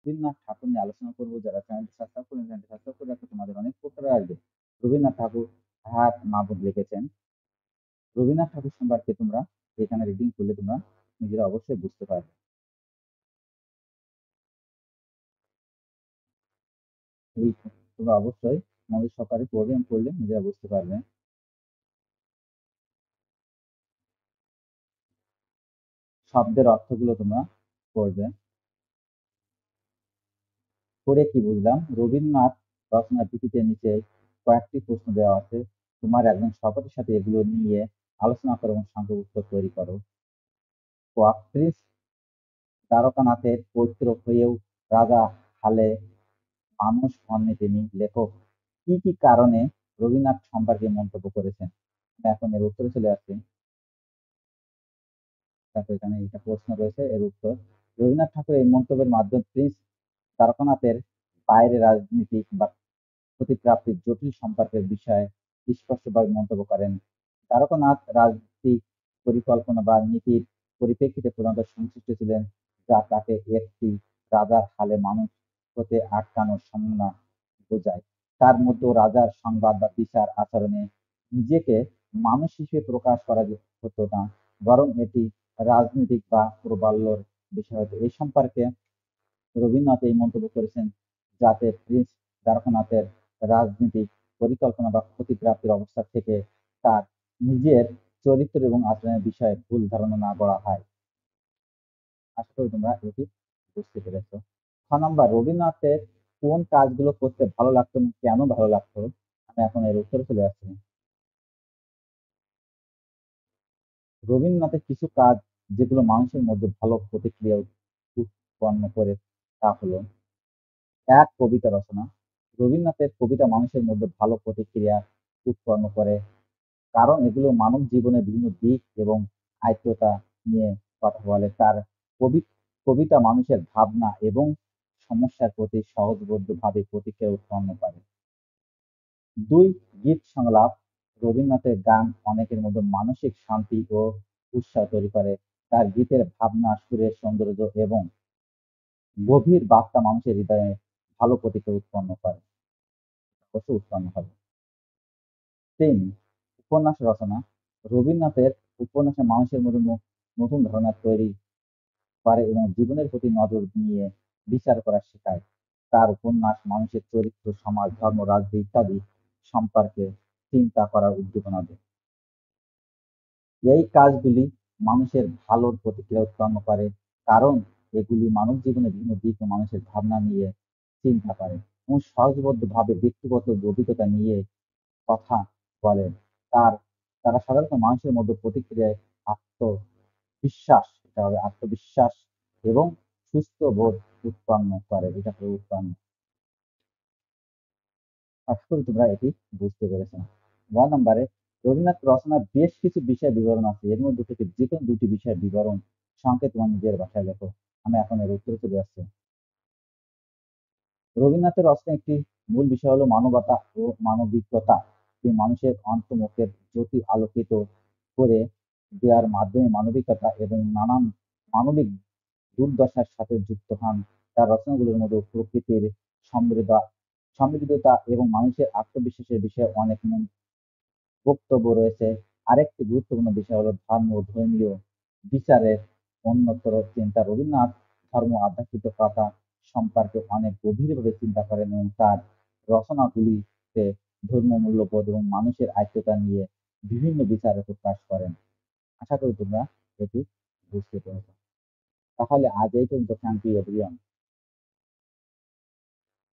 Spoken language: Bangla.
রবীন্দ্রনাথ ঠাকুর নিয়ে আলোচনা করবো। যারা চ্যানেলটি সাবস্ক্রাইব করেন, চ্যানেলটি সাবস্ক্রাইব করে রাখলে তোমাদের অনেক উপকারে আসবে। রবীন্দ্রনাথ ঠাকুর হায়াত মাহমুদ লিখেছেন। রবীন্দ্রনাথ ঠাকুর সম্পর্কে তোমরা এখানে রিডিং করলে তোমরা নিজেরা অবশ্যই বুঝতে পারবে। এই তোমরা অবশ্যই মনোযোগ সহকারে পড়বে এবং পড়লে নিজেরা বুঝতে পারবে। শব্দের অর্থগুলো তোমরা পড়বে। পড়ে কি বুঝলাম? রবীন্দ্রনাথ রচনার ভিত্তিতে নিচে কয়েকটি প্রশ্ন দেওয়া আছে। তোমার একজন সহপাঠীর সাথে এগুলো নিয়ে আলোচনা করো এবং সংক্ষেপে উত্তর তৈরি করো। প্রিন্স দ্বারকানাথের পৌত্র হয়েও রাজা হালে মানুষ হননি তিনি। লেখক কি কি কারণে রবীন্দ্রনাথ সম্পর্কে মন্তব্য করেছেন? এখন এর উত্তরে চলে আসছি। দেখো এখানে একটা প্রশ্ন রয়েছে, এর উত্তর। রবীন্দ্রনাথ ঠাকুরের এই মন্তব্যের মাধ্যমে প্রিন্স দ্বারকানাথের বাইরে রাজনীতিক বা ক্ষতিপ্রাপ্তির জটিল সম্পর্কের বিষয়ে স্পষ্টভাবে মন্তব্য করেন। দ্বারকানাথ রাজনৈতিক পরিকল্পনা বা নীতির পরিপ্রেক্ষিতে প্রধানত সংশ্লিষ্ট ছিলেন, যা তাকে একটি রাজার হালে মানুষ হতে আটকানোর সম্ভাবনা বোঝায়। তার মধ্যে রাজার সংবাদ বা বিচার আচরণে নিজেকে মানুষ হিসেবে প্রকাশ করা হতো না, বরং এটি রাজনৈতিক বা প্রবাল্যর বিষয় হতো। এই সম্পর্কে রবীন্দ্রনাথ এই মন্তব্য করেছেন যাতে প্রিন্স দ্বারকানাথের রাজনৈতিক পরিকল্পনা বা ক্ষতিপ্রাপ্তির অবস্থা থেকে তার নিজের চরিত্র এবং আচরণের বিষয়ে ভুল ধারণা না গড়া হয়। আশা করি তোমরা এটি বুঝতে পেরেছ। 6 নম্বর, রবীন্দ্রনাথের কোন কাজগুলো করতে ভালো লাগতো এবং কেন ভালো লাগতো? আমি এখন এর উত্তরে চলে আসছি। রবীন্দ্রনাথের কিছু কাজ যেগুলো মানুষের মধ্যে ভালো প্রতিক্রিয়া উৎপন্ন করে তা হলো: 1. কবিতা রচনা। রবীন্দ্রনাথের কবিতা মানুষের মধ্যে ভালো প্রতিক্রিয়া উৎপন্ন করে, কারণ এগুলো মানব জীবনের বিভিন্ন দিক এবং আয়ত্ততা নিয়ে কথা বলে। তার কবিতা মানুষের ভাবনা এবং সমস্যার প্রতি সহজবোধ্যভাবে প্রতিক্রিয়া উৎপন্ন করে। 2. গীত সংলাপ। রবীন্দ্রনাথের গান অনেকের মধ্যে মানসিক শান্তি ও উৎসাহ তৈরি করে। তার গীতের ভাবনা, সুরের সৌন্দর্য এবং গভীর বার্তা মানুষের হৃদয়ে ভালো প্রতিক্রিয়া উৎপন্ন করে, অবশ্যই উৎপন্ন হবে। 3. উপন্যাস রচনা। রবীন্দ্রনাথের উপন্যাসে মানুষের মধ্যে নতুন ধারণা তৈরি করে এবং জীবনের প্রতি নজর নিয়ে বিচার করা শেখায়। তার উপন্যাস মানুষের চরিত্র, সমাজ, ধর্ম, রাজনীতি ইত্যাদি সম্পর্কে চিন্তা করার উদ্দীপনা দেয়। এই কাজগুলি মানুষের ভালোর প্রতিক্রিয়া উৎপন্ন করে, কারণ এগুলি মানব জীবনের বিভিন্ন দিক ও মানুষের ভাবনা নিয়ে চিন্তা করে এবং সহজবোধ্যভাবে ব্যক্তিগত অভিজ্ঞতা নিয়ে কথা বলেন। তারা সাধারণত মানুষের মধ্যে প্রতিক্রিয়ায় আত্মবিশ্বাস, এটা হবে আত্মবিশ্বাস এবং সুস্থ বোধ উৎপন্ন করে। এটা হলো উৎপন্ন। আশা করি তোমরা এটি বুঝতে পেরেছ। 1 নম্বরে, রবীন্দ্রনাথ রচনার বেশ কিছু বিষয় বিবরণ আছে। এর মধ্যে থেকে যে কোনো 2টি বিষয়ের বিবরণ সংক্ষেপে তোমার নিজের ভাষায় লেখো। আমি এখন এর উত্তরে চলে আসছি। রবীন্দ্রনাথের রচনার একটি মূল বিষয় হলো মানবতা ও মানবিকতা। তিনি মানুষের অন্তর্মুখের জ্যোতি আলোকিত করে দেওয়ার মাধ্যমে মানবিকতা এবং নানান মানবিক দুর্দশার সাথে যুক্ত হন। তার রচনাগুলোর মধ্যে প্রকৃতির সমৃদ্ধতা এবং মানুষের আত্মবিশ্বাসের বিষয়ে অনেক বক্তব্য রয়েছে। আরেকটি গুরুত্বপূর্ণ বিষয় হলো ধর্ম ও ধর্মীয় বিচারের অন্যতর চিন্তা। রবীন্দ্রনাথ ধর্ম আধ্যাত্মিকতা সম্পর্কে অনেক গভীরভাবে চিন্তা করেন এবং তার রচনাগুলিতে ধর্মীয় মূল্যবোধ এবং মানুষের আত্মীয়তা নিয়ে বিভিন্ন বিচারে প্রকাশ করেন। আশা করি তোমরা এটি বুঝতে পেরেছ। তাহলে আজ এই পর্যন্ত। Thank you everyone.